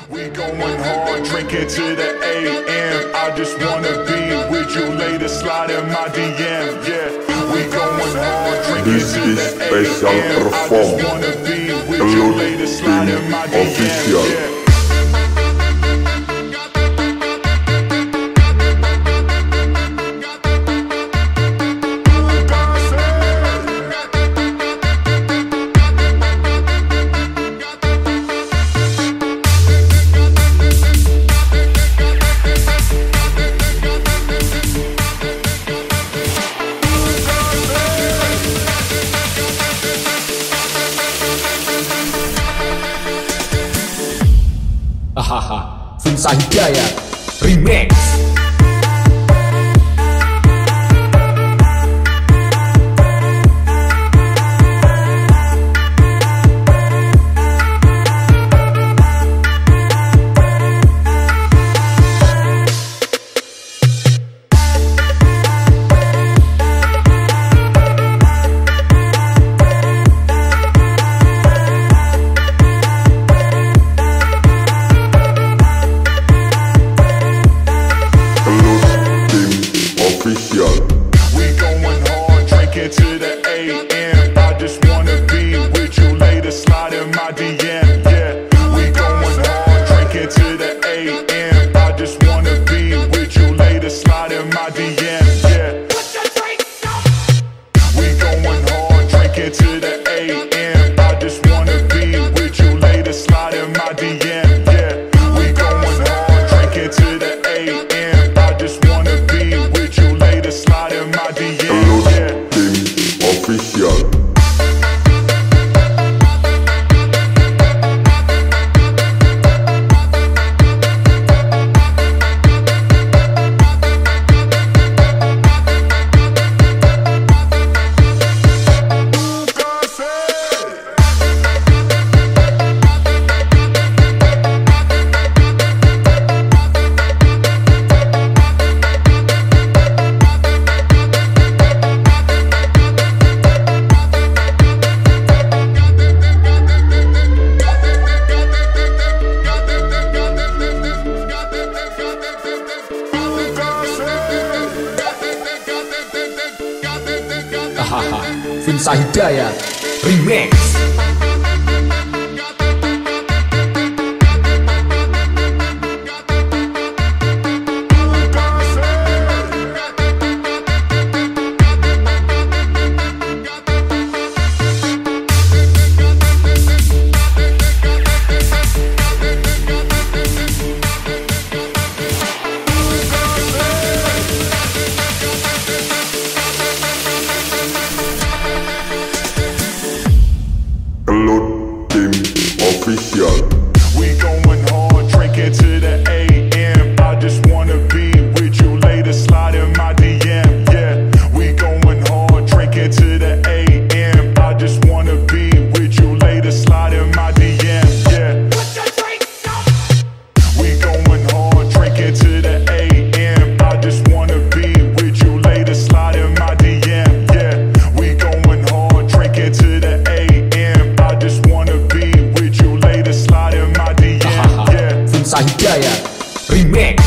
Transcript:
We going hard, drinking to the AM. I just wanna be with you later, slide in my DM. Yeah, we going hard, drinking This to is the special AM. I perform. just wanna be with you KELUD later, slide in my DM. official. Yeah. Hahaha, Vinsa Hidayat Remix. We going hard, drinking to the AM. I just wanna be with you later, slide in my DM. Yeah, we going hard, drinking to the AM. I just wanna be with you later, slide in my DM. Yeah, we going hard, drinking to the AM. I just wanna be with you later, slide in my DM. Yeah, we going hard, drinking to the AM. I just wanna be with you later, slide in my DM. Yeah. Official. Hahaha, Vinsa Hidayat Remix. KELUD team official. We going hard, drinking to the AM. I just wanna be with you later, slide in my DM. Yeah, we going hard, drinking to the AM. I just wanna be with you later, slide in my DM. Yeah, we going hard, drinking to the AM. I just wanna be with you later, slide in my DM. Yeah, we going hard, drinking to the AM. I just wanna be with you later, slide in my DM. Yeah. Vinsa Hidayat Remix.